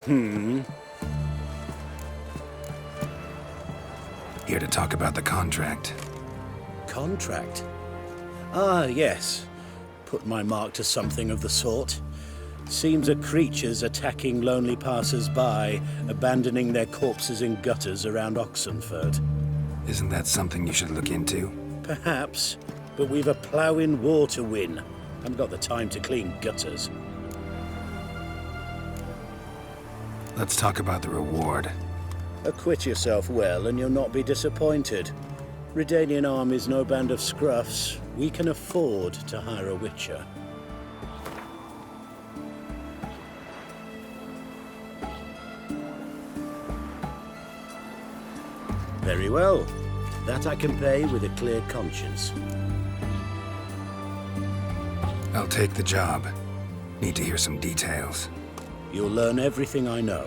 Hmm. Here to talk about the contract. Contract? Ah, yes. Put my mark to something of the sort. Seems a creature's attacking lonely passers-by, abandoning their corpses in gutters around Oxenford. Isn't that something you should look into? Perhaps, but we've a ploughing war to win. Haven't got the time to clean gutters. Let's talk about the reward. Acquit yourself well and you'll not be disappointed. Redanian Army's no band of scruffs. We can afford to hire a witcher. Very well. That I can pay with a clear conscience. I'll take the job. Need to hear some details. You'll learn everything I know.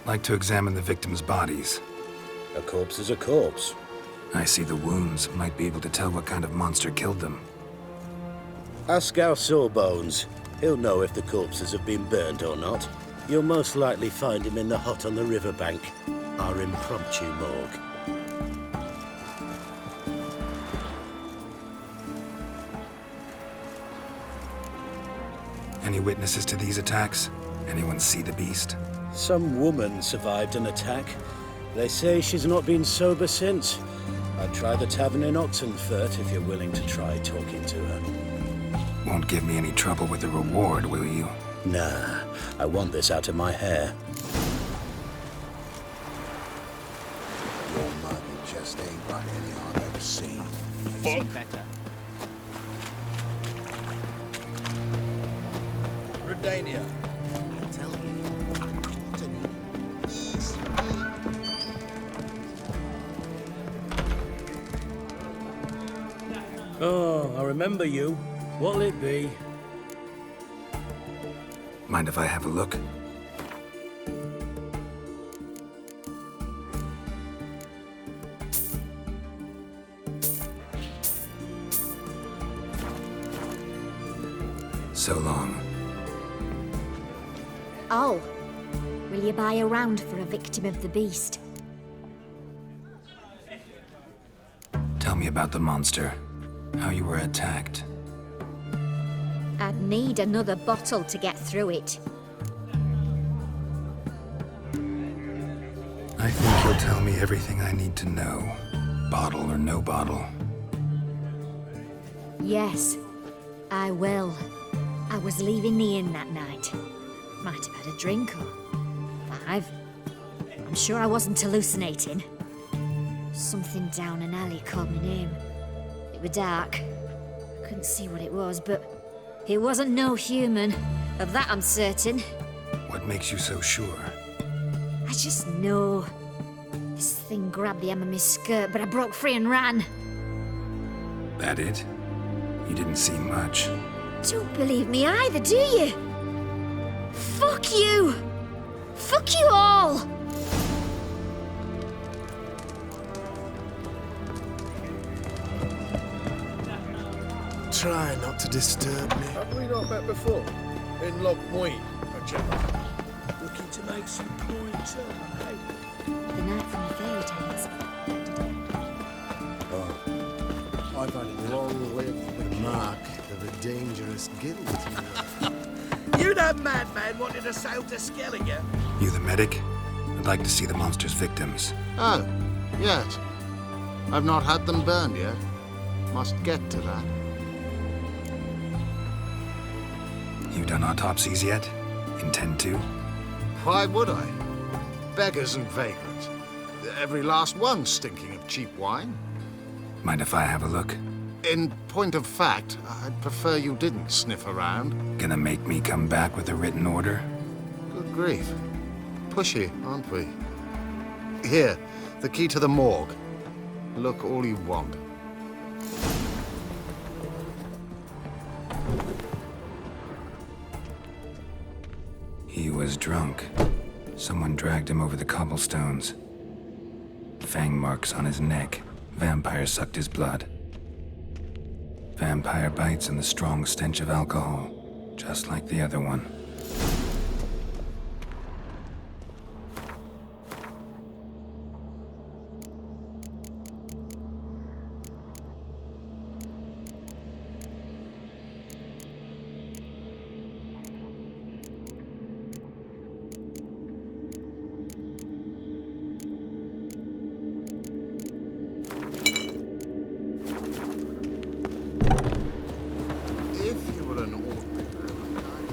Like to examine the victims' bodies. A corpse is a corpse. I see the wounds. Might be able to tell what kind of monster killed them. Ask our Sawbones. He'll know if the corpses have been burned or not. You'll most likely find him in the hut on the riverbank, our impromptu morgue. Any witnesses to these attacks? Anyone see the beast? Some woman survived an attack. They say she's not been sober since. I'd try the tavern in Oxenfurt if you're willing to try talking to her. Won't give me any trouble with the reward, will you? Nah, I want this out of my hair. Your mother just ain't like any I've ever seen. Fuck. Better. Redania. I tell you. Oh, I remember you. What'll it be? Mind if I have a look? So long. Oh, will you buy a round for a victim of the beast? Tell me about the monster. How you were attacked. I'd need another bottle to get through it. I think you'll tell me everything I need to know. Bottle or no bottle. Yes, I will. I was leaving the inn that night. Might have had a drink or 5. I'm sure I wasn't hallucinating. Something down an alley called my name. It was dark. I couldn't see what it was, but it wasn't no human. Of that I'm certain. What makes you so sure? I just know. This thing grabbed the hem of my skirt, but I broke free and ran. That it? You didn't see much. Don't believe me either, do you? Fuck you! Fuck you all! Try not to disturb me. Have we not met before? In Lockmuir, a gentleman. Looking to make some points, hey? The night from the fairy tales. I've had a long live the mark of a dangerous guild. You that madman wanted to sail to Skellige? You the medic? I'd like to see the monster's victims. Oh, yes. I've not had them burned yet. Must get to that. You done autopsies yet? Intend to? Why would I? Beggars and vagrants. Every last one stinking of cheap wine. Mind if I have a look? In point of fact, I'd prefer you didn't sniff around. Gonna make me come back with a written order? Good grief. Pushy, aren't we? Here, the key to the morgue. Look all you want. He was drunk. Someone dragged him over the cobblestones. Fang marks on his neck. Vampire sucked his blood. vampire bites and the strong stench of alcohol, just like the other one. If you were an ordinary man,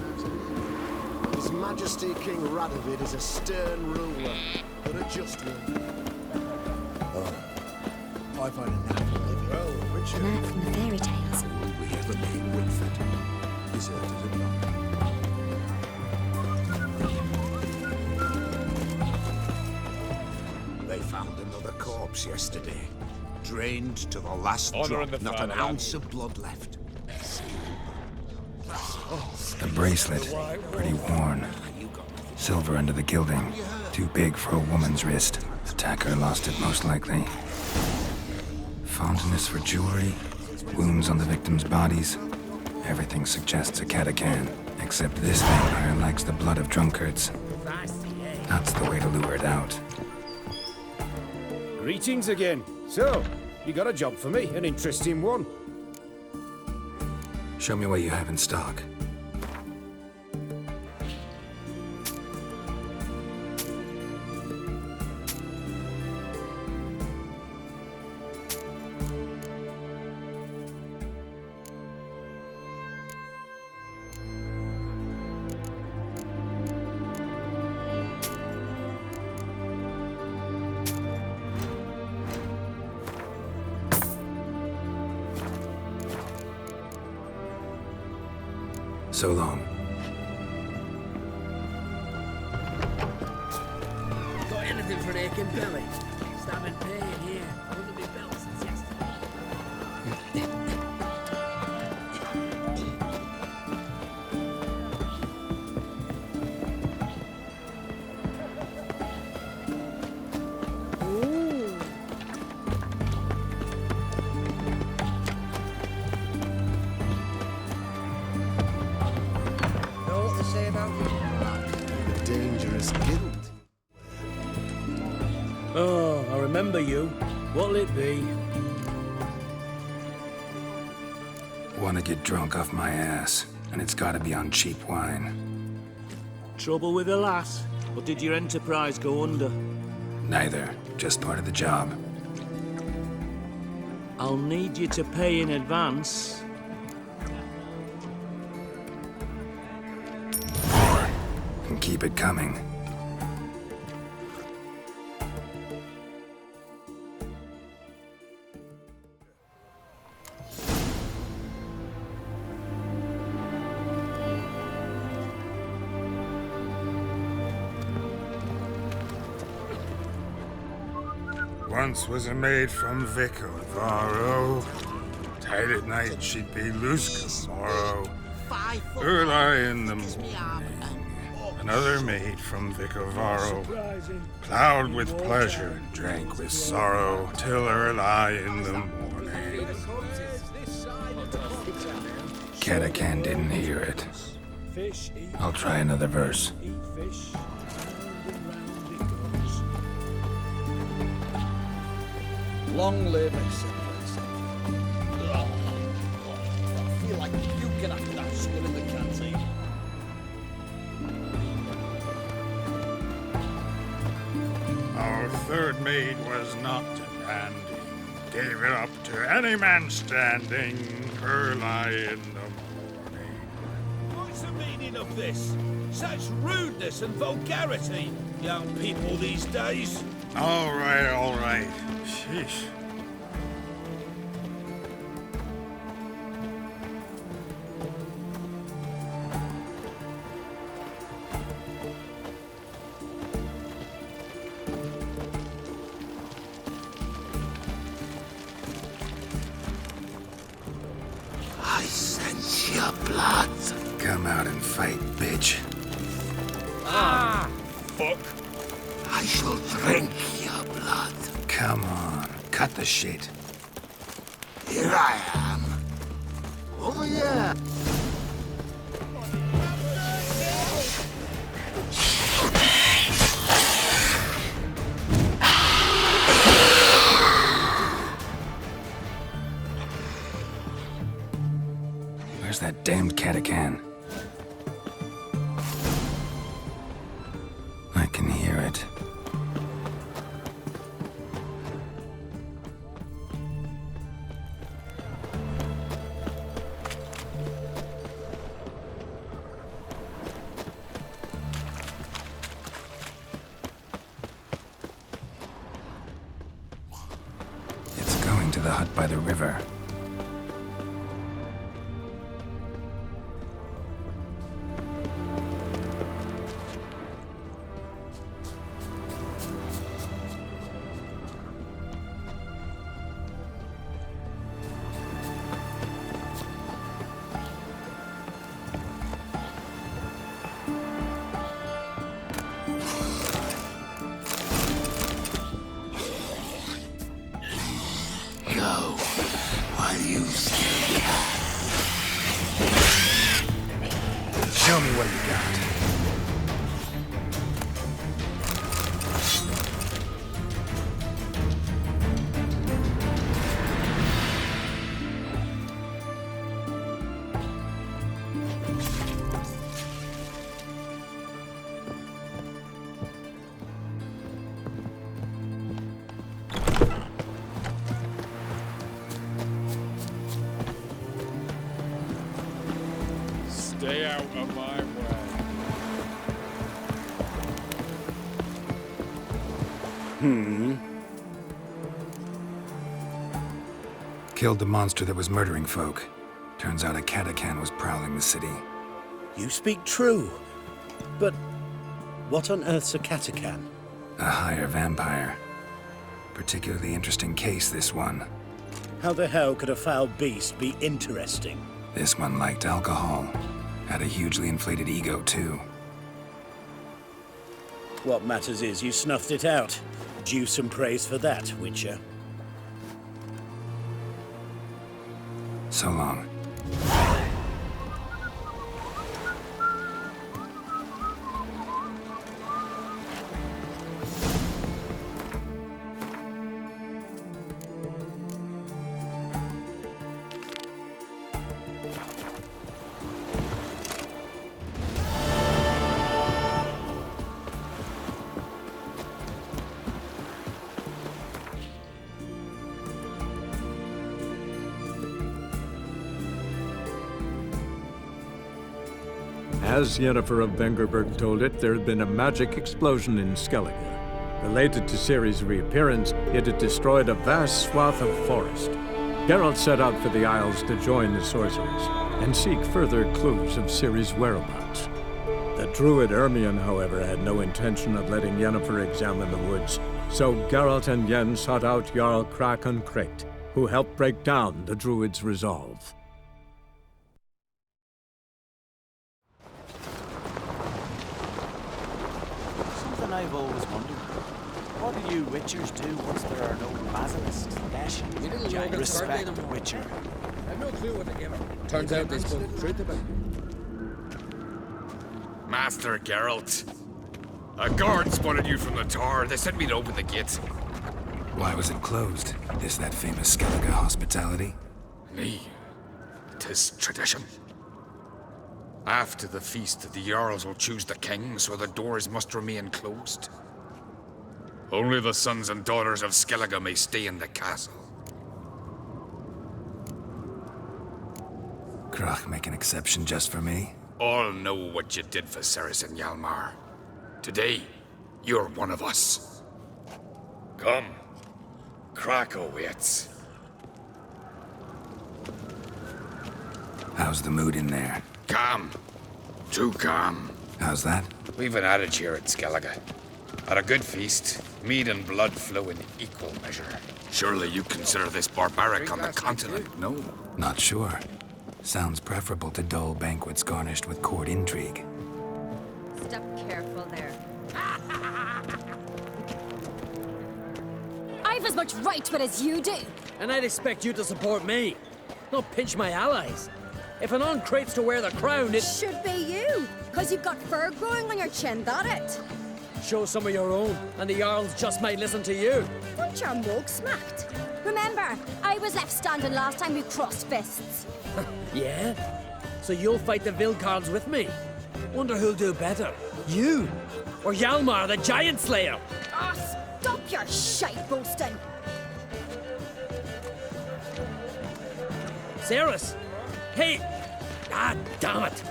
His Majesty King Radovid is a stern ruler, but a just one. I've had enough of living. Well, A Richard, knight from the fairy tales. We have a man Wilford. Deserted him not. They found another corpse yesterday. Drained to the last drop. Not an ounce of blood left. The bracelet, pretty worn. Silver under the gilding, too big for a woman's wrist. Attacker lost it most likely. Fondness for jewelry, wounds on the victims' bodies. Everything suggests a Catacan, except this vampire likes the blood of drunkards. That's the way to lure it out. Greetings again. So, you got a job for me, an interesting one. Show me what you have in stock. So long. Got anything for an aching belly? Stabbing pain here. Wouldn't be belt since yesterday. know what they say about you? A dangerous guild. Oh, I remember you. What'll it be? Want to get drunk off my ass, and it's gotta be on cheap wine. Trouble with the lass? Or did your enterprise go under? Neither, just part of the job. I'll need you to pay in advance. More, and keep it coming. Once was a maid from Vic of Varro. Tight at night she'd be loose come morrow. Early in the morning. Another maid from Vic of Varro. Plowed with pleasure and drank with sorrow till early in the morning. Catacan didn't hear it. I'll try another verse. Long live Excellency. I feel like puking after that skull in the canteen. Our third maid was not demanding. Gave it up to any man standing early in the morning. What's the meaning of this? Such rudeness and vulgarity, young people these days. All right, all right. Sheesh. I sense your blood. Come out and fight, bitch. Fuck. I shall drink your blood. Come on, cut the shit. Here I am. Over here! Where's that damned Catacan? I can hear it. It's going to the hut by the river. Show me what you got. Stay out of my way. Killed the monster that was murdering folk. Turns out a Catacan was prowling the city. You speak true. But what on earth's a Catacan? A higher vampire. Particularly interesting case, this one. How the hell could a foul beast be interesting? This one liked alcohol. Had a hugely inflated ego, too. What matters is you snuffed it out. Due some praise for that, Witcher. So long. As Yennefer of Vengerberg told it, there had been a magic explosion in Skellige. Related to Ciri's reappearance, it had destroyed a vast swath of forest. Geralt set out for the Isles to join the sorcerers and seek further clues of Ciri's whereabouts. The druid Ermion, however, had no intention of letting Yennefer examine the woods, so Geralt and Yen sought out Jarl Krakon Krekt, who helped break down the druid's resolve. Something I've always wondered. What do you Witchers do once there are no basilisks, Dash? Respect the Witcher. I've no clue what to give him. Turns out they spoke the truth about it. Master Geralt. A guard spotted you from the tower. They sent me to open the gate. Why was it closed? Is that famous Skellige hospitality? Me. 'Tis tradition. After the feast, the Jarls will choose the king, so the doors must remain closed. Only the sons and daughters of Skellige may stay in the castle. Krach make an exception just for me? All know what you did for Ceres and Hjalmar. Today, you're one of us. Come. Krakow waits. How's the mood in there? Calm. Too calm. How's that? We've an adage here at Skellige. At a good feast, mead and blood flow in equal measure. Surely you consider this barbaric on the continent, no? Not sure. Sounds preferable to dull banquets garnished with court intrigue. Step careful there. I've as much right to it as you do. And I'd expect you to support me, not pinch my allies. If an Ancrate's to wear the crown, it should be you, because you've got fur growing on your chin, that it? Show some of your own, and the Jarls just might listen to you. Weren't your mug smacked? Remember, I was left standing last time we crossed fists. Yeah? So you'll fight the Vilcards with me? Wonder who'll do better, you or Hjalmar the Giant Slayer? Ah, stop your shite boasting! Cerys! Hey! Ah, damn it!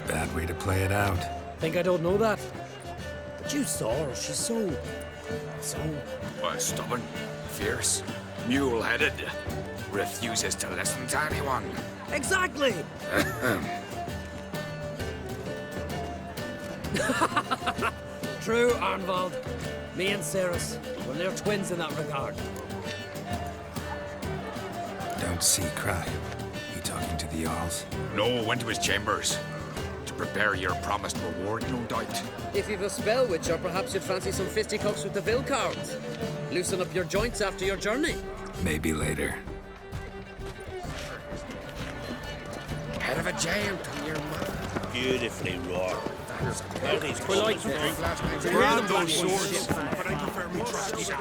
Bad way to play it out. Think I don't know that? But you saw her, she's so... Stubborn, fierce, mule-headed. Refuses to listen to anyone. Exactly! True, Arnvald. Me and Cerys, well, they're twins in that regard. Don't see cry. You talking to the Jarls? No, went to his chambers. To prepare your promised reward, no doubt. If you've a spell witch, or perhaps you'd fancy some fisticuffs with the Vilcards. Loosen up your joints after your journey. Maybe later. Head of a giant on your mouth. Beautifully wrought. We like them. Grab those swords, but I prefer me trusty.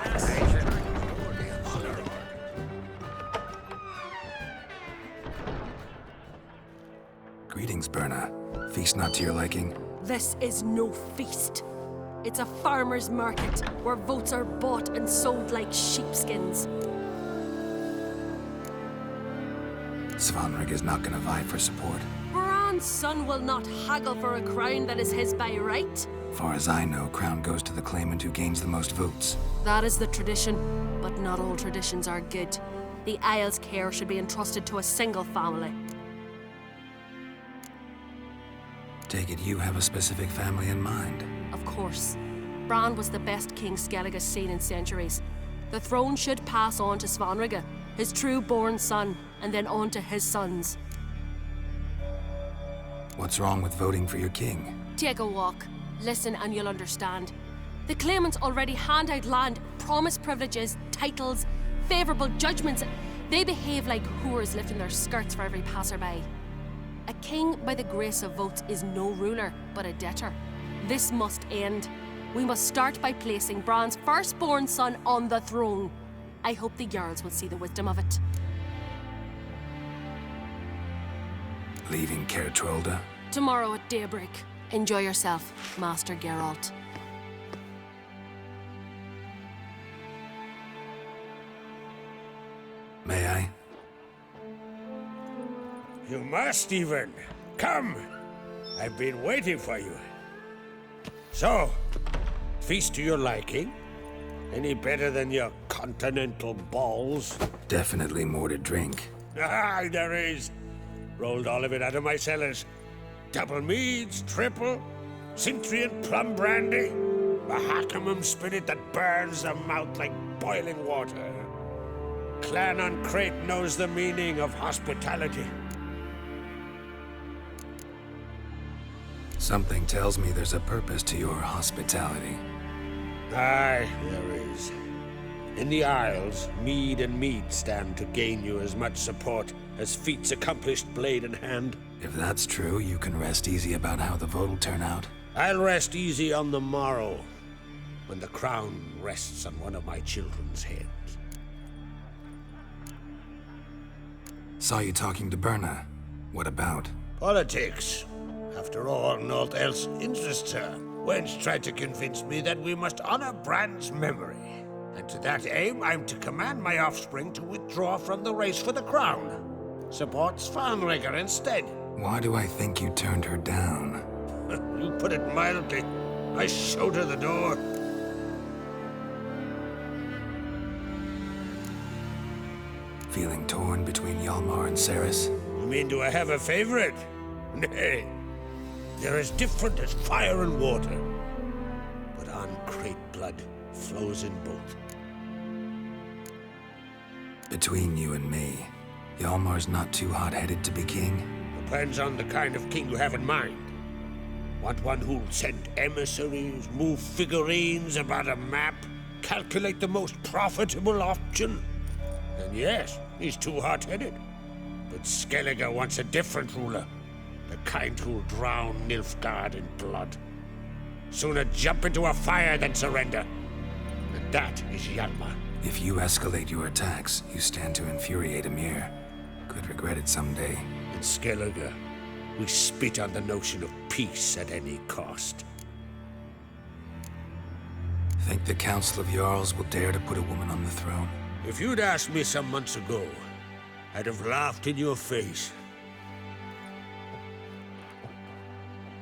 Greetings, Berna. Feast not to your liking? This is no feast. It's a farmer's market where votes are bought and sold like sheepskins. Svanrig is not gonna vie for support. Bran's son will not haggle for a crown that is his by right. Far as I know, crown goes to the claimant who gains the most votes. That is the tradition, but not all traditions are good. The Isle's care should be entrusted to a single family. Take it you have a specific family in mind. Of course. Bran was the best king Skellige's seen in centuries. The throne should pass on to Svanrige, his true-born son, and then on to his sons. What's wrong with voting for your king? Take a walk. Listen and you'll understand. The claimants already hand out land, promise privileges, titles, favourable judgments. They behave like whores lifting their skirts for every passerby. A king by the grace of votes is no ruler, but a debtor. This must end. We must start by placing Bran's firstborn son on the throne. I hope the Jarls will see the wisdom of it. Leaving Caer Trolda? Tomorrow at daybreak. Enjoy yourself, Master Geralt. May I? You must even. Come. I've been waiting for you. So, feast to your liking? Any better than your continental balls? Definitely more to drink. Ah, there is. Rolled all of it out of my cellars. Double meads, triple, Cintrian plum brandy, a Hackamum spirit that burns the mouth like boiling water. Clan Ancrate knows the meaning of hospitality. Something tells me there's a purpose to your hospitality. Aye, there is. In the Isles, mead and mead stand to gain you as much support as feats accomplished blade in hand. If that's true, you can rest easy about how the vote will turn out. I'll rest easy on the morrow, when the crown rests on one of my children's heads. Saw you talking to Berna. What about? Politics. After all, naught else interests her. Wench tried to convince me that we must honor Bran's memory. And to that aim, I'm to command my offspring to withdraw from the race for the crown. Support Svanrige instead. Why do I think you turned her down? You put it mildly. I showed her the door. Feeling torn between Hjalmar and Cerys? You mean, do I have a favorite? Nay. They're as different as fire and water. But Ancrate blood flows in both. Between you and me, Hjalmar's not too hot-headed to be king? Depends on the kind of king you have in mind. Want one who'll send emissaries, move figurines about a map, calculate the most profitable option? then yes, he's too hot-headed. But Skellige wants a different ruler. The kind who'll drown Nilfgaard in blood. Sooner jump into a fire than surrender. And that is Hjalmar. If you escalate your attacks, you stand to infuriate Emir. Could regret it someday. In Skellige, we spit on the notion of peace at any cost. Think the Council of Jarls will dare to put a woman on the throne? If you'd asked me some months ago, I'd have laughed in your face.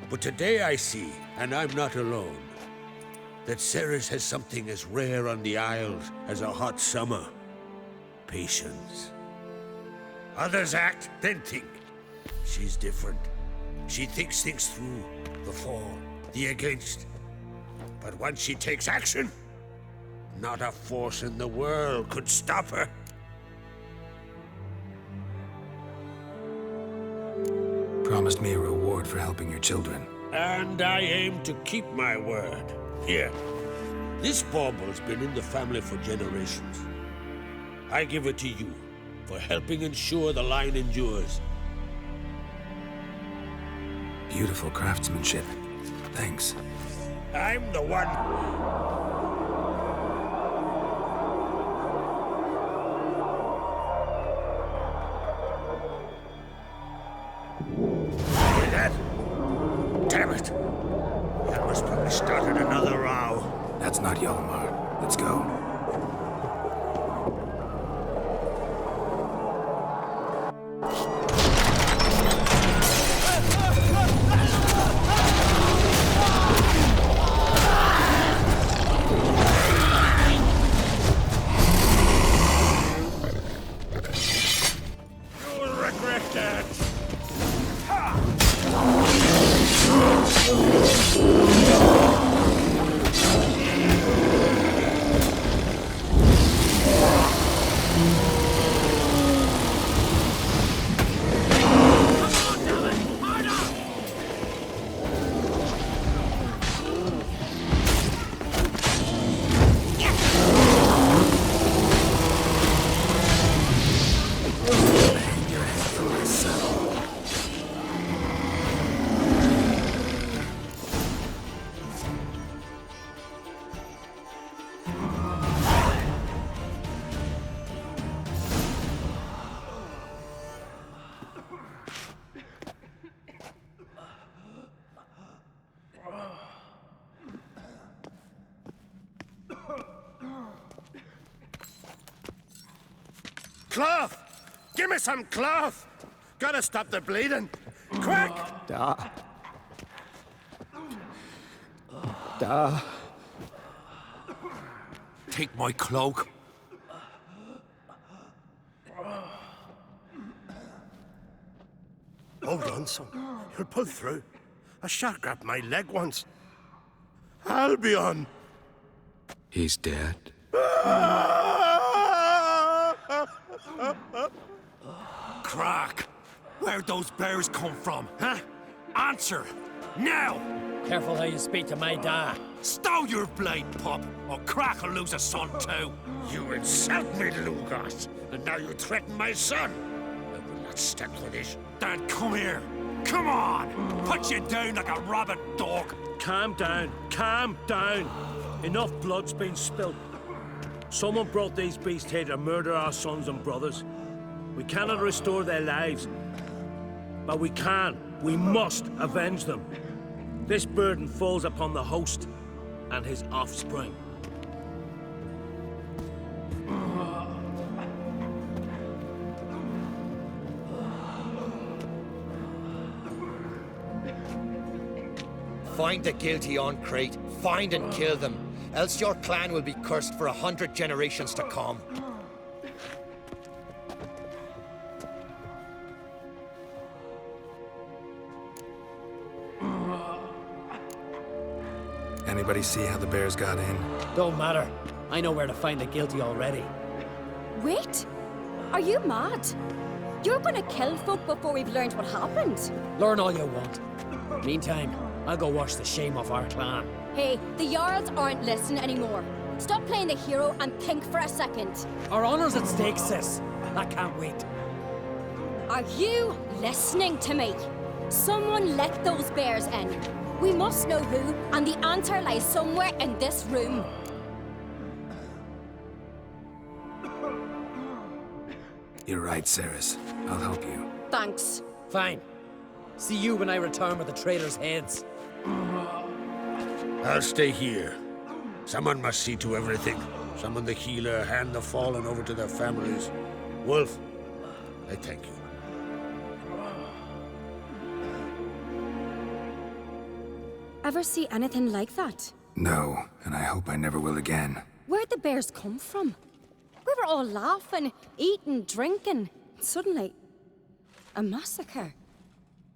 But today I see, and I'm not alone, that Cerys has something as rare on the Isles as a hot summer. Patience. Others act, then think. She's different. She thinks things through, the for, the against. But once she takes action, not a force in the world could stop her. Promised me a reward for helping your children. And I aim to keep my word. Here, this bauble's been in the family for generations. I give it to you for helping ensure the line endures. Beautiful craftsmanship. Thanks. I'm the one. Hear that? Damn it! That must probably started another row. That's not Hjalmar. Let's go. Cloth! Give me some cloth! Gotta stop the bleeding. Quick! Da. Take my cloak. Hold on, son. You'll pull through. A shark grabbed my leg once. Albion! He's dead. Crack! Where'd those bears come from, huh? Answer! Now! Careful how you speak to my dad. Stow your blade, pup, or Crack will lose a son too. You insult me, Lugos, and now you threaten my son. I will not stand for this. Dan, come here. Come on! Put you down like a rabid dog. Calm down. Calm down. Enough blood's been spilt. Someone brought these beasts here to murder our sons and brothers. We cannot restore their lives. But we can. We must avenge them. This burden falls upon the host and his offspring. Find the guilty on Crete. Find and kill them. Else your clan will be cursed for 100 generations to come. Anybody see how the bears got in? Don't matter. I know where to find the guilty already. Wait! Are you mad? You're gonna kill folk before we've learned what happened. Learn all you want. Meantime, I'll go wash the shame off our clan. Hey, the Jarls aren't listening anymore. Stop playing the hero and think for a second. Our honor's at stake, sis. I can't wait. Are you listening to me? Someone let those bears in. We must know who, and the answer lies somewhere in this room. You're right, Cerys. I'll help you. Thanks. Fine. See you when I return with the traitors' heads. I'll stay here. Someone must see to everything. Summon the healer, hand the fallen over to their families. Wolf, I thank you. Ever see anything like that? No, and I hope I never will again. Where'd the bears come from? We were all laughing, eating, drinking. Suddenly, a massacre.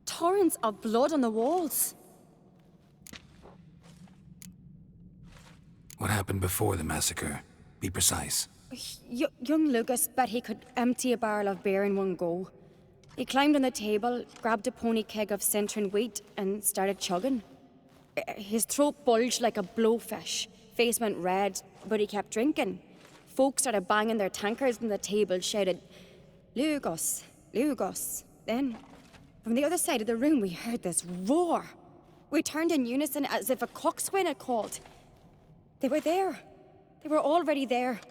Torrents of blood on the walls. What happened before the massacre? Be precise. Young Lucas bet he could empty a barrel of beer in one go. He climbed on the table, grabbed a pony keg of Centron wheat, and started chugging. His throat bulged like a blowfish. Face went red, but he kept drinking. Folks started banging their tankards on the table, shouted, "Lugos, Lugos." Then, from the other side of the room, we heard this roar. We turned in unison as if a coxswain had called. They were there. They were already there.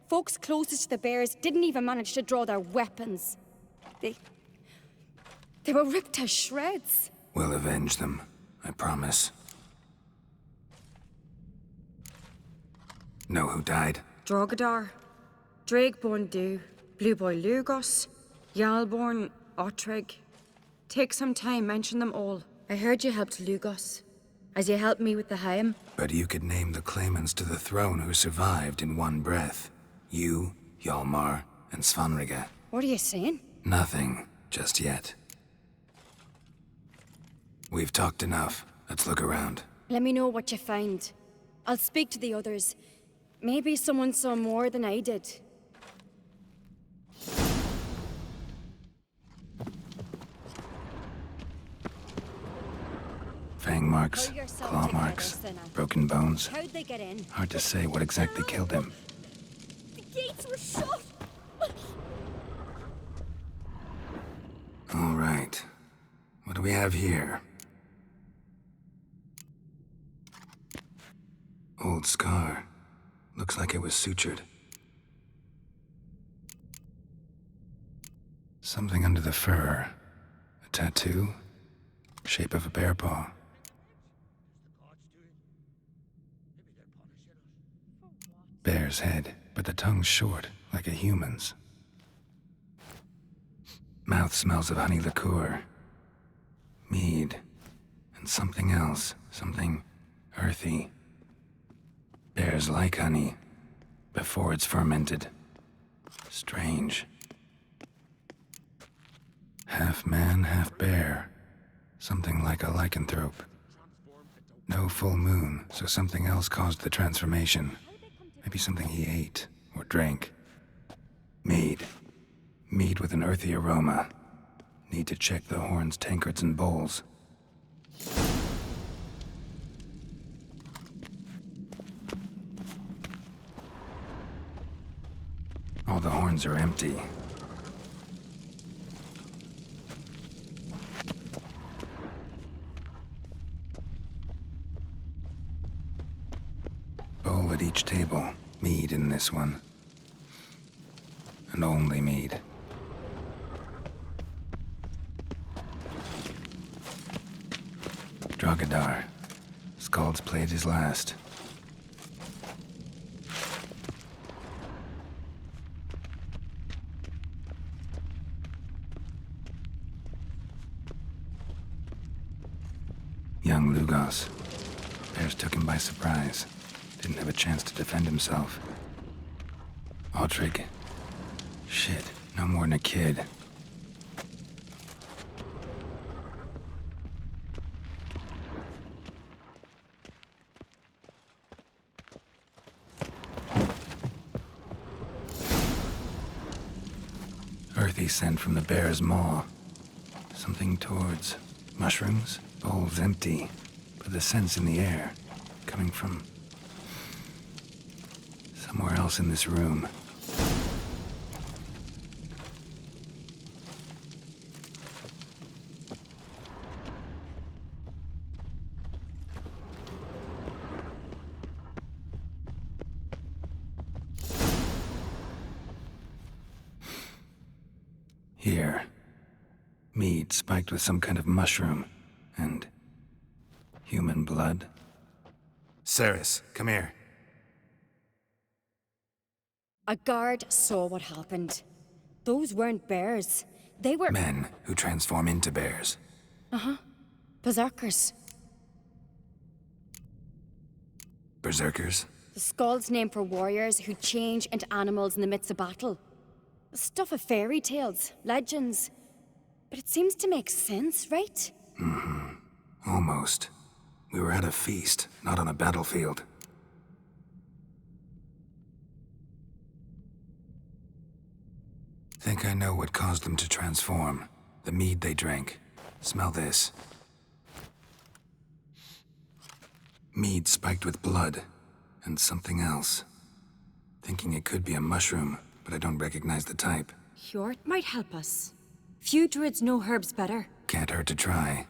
Folks closest to the bears didn't even manage to draw their weapons. They were ripped to shreds. We'll avenge them, I promise. Know who died? Drogadar, Drakeborn Du, Blue Boy Lugos, Yalborn, Ottrig. Take some time, mention them all. I heard you helped Lugos, as you helped me with the Haim. But you could name the claimants to the throne who survived in one breath. You, Hjalmar, and Svanrige. What are you saying? Nothing, just yet. We've talked enough. Let's look around. Let me know what you find. I'll speak to the others. Maybe someone saw more than I did. Fang marks, claw marks, broken bones. How'd they get in? Hard to say what exactly killed him. The gates were shut! All right. What do we have here? Old scar. Looks like it was sutured. Something under the fur. A tattoo? Shape of a bear paw. Bear's head, but the tongue's short, like a human's. Mouth smells of honey liqueur. Mead. And something else. Something earthy. Bears like honey, before it's fermented. Strange. Half man, half bear. Something like a lycanthrope. No full moon, so something else caused the transformation. Maybe something he ate, or drank. Mead. Mead with an earthy aroma. Need to check the horns, tankards, and bowls. All the horns are empty. Bowl at each table. Mead in this one. And only mead. Drogadar. Skald's played his last. Young Lugos. Bears took him by surprise. Didn't have a chance to defend himself. Ottrig. Shit, no more than a kid. Earthy scent from the bear's maw. Something towards mushrooms? Bowl's empty, but the scent's in the air. Coming from Somewhere else in this room. Here. Mead spiked with some kind of mushroom. And human blood. Ceres, come here. A guard saw what happened. Those weren't bears. They were... Men who transform into bears. Uh-huh. Berserkers. Berserkers? The Skald's name for warriors who change into animals in the midst of battle. Stuff of fairy tales, legends. But it seems to make sense, right? Mm-hmm. Almost. We were at a feast, not on a battlefield. Think I know what caused them to transform. The mead they drank. Smell this. Mead spiked with blood. And something else. Thinking it could be a mushroom, but I don't recognize the type. Hjort might help us. Few druids know herbs better. Can't hurt to try.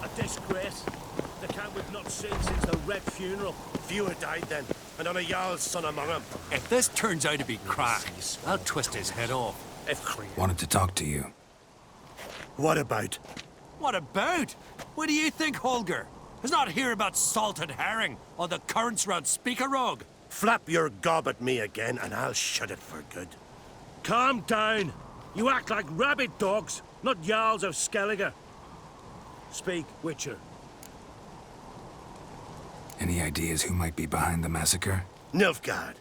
A disgrace. The camp we've not seen since the Red funeral. Fewer died then, and on a Jarl's son among them. If this turns out to be crack, I'll twist his head off. Wanted to talk to you. What about? What about? What do you think, Holger? Is not here about salted herring or the currents round Speakerog? Flap your gob at me again, and I'll shut it for good. Calm down. You act like rabid dogs, not Jarls of Skellige. Speak, Witcher. Any ideas who might be behind the massacre? Nilfgaard.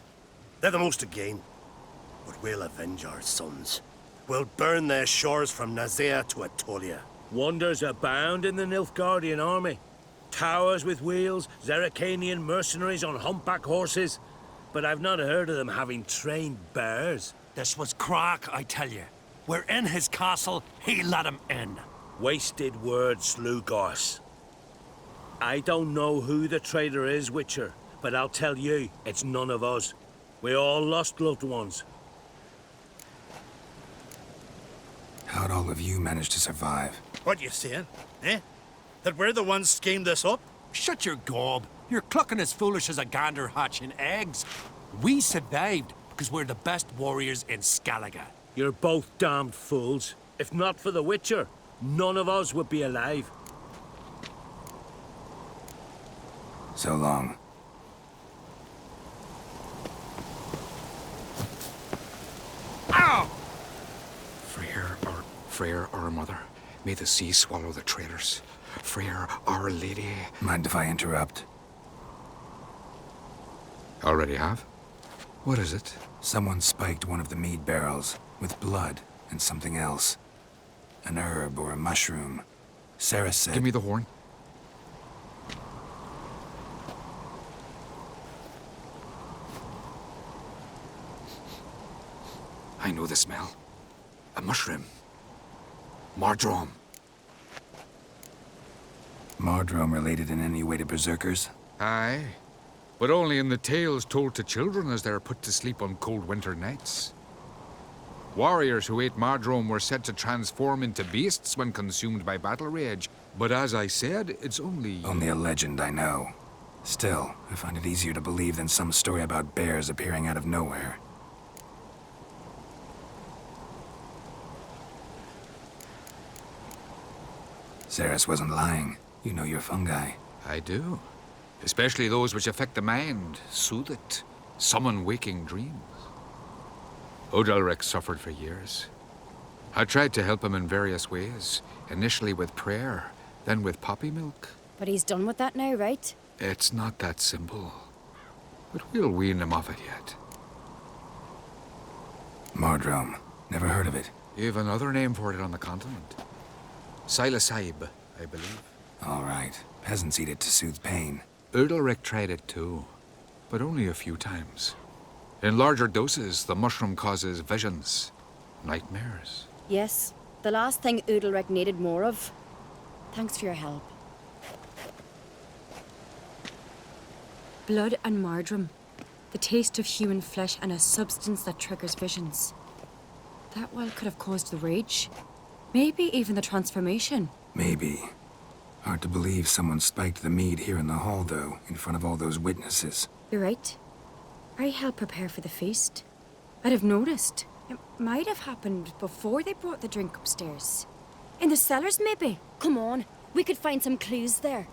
They're the most again. But we'll avenge our sons. We'll burn their shores from Nazea to Atolia. Wonders abound in the Nilfgaardian army. Towers with wheels, Zerrikanian mercenaries on humpback horses. But I've not heard of them having trained bears. This was crack, I tell you. We're in his castle, he let him in. Wasted words, Lugos. I don't know who the traitor is, Witcher, but I'll tell you, it's none of us. We all lost loved ones. How'd all of you manage to survive? What you saying? Eh? That we're the ones schemed this up? Shut your gob. You're clucking as foolish as a gander hatching eggs. We survived because we're the best warriors in Skellige. You're both damned fools. If not for the Witcher, none of us would be alive. So long. Ow! Freyr, our mother, may the sea swallow the traitors. Freyr, our lady. Mind if I interrupt? Already have? What is it? Someone spiked one of the mead barrels with blood and something else. An herb or a mushroom. Sarah said... Give me the horn. I know the smell. A mushroom. Mardrome. Mardrome related in any way to berserkers? Aye. But only in the tales told to children as they're put to sleep on cold winter nights. Warriors who ate Mardrome were said to transform into beasts when consumed by battle rage. But as I said, it's only... Only a legend, I know. Still, I find it easier to believe than some story about bears appearing out of nowhere. Ceres wasn't lying. You know your fungi. I do. Especially those which affect the mind, soothe it, summon waking dreams. Odalric suffered for years. I tried to help him in various ways, initially with prayer, then with poppy milk. But he's done with that now, right? It's not that simple. But we'll wean him off it yet. Mardrome. Never heard of it. You have another name for it on the continent. Silasaib, I believe. All right. Peasants eat it to soothe pain. Udalric tried it too, but only a few times. In larger doses, the mushroom causes visions. Nightmares? Yes, the last thing Udalric needed more of. Thanks for your help. Blood and marjoram. The taste of human flesh and a substance that triggers visions. That well could have caused the rage. Maybe even the transformation. Maybe. Hard to believe someone spiked the mead here in the hall, though, in front of all those witnesses. You're right. I helped prepare for the feast. I'd have noticed. It might have happened before they brought the drink upstairs. In the cellars, maybe? Come on, we could find some clues there.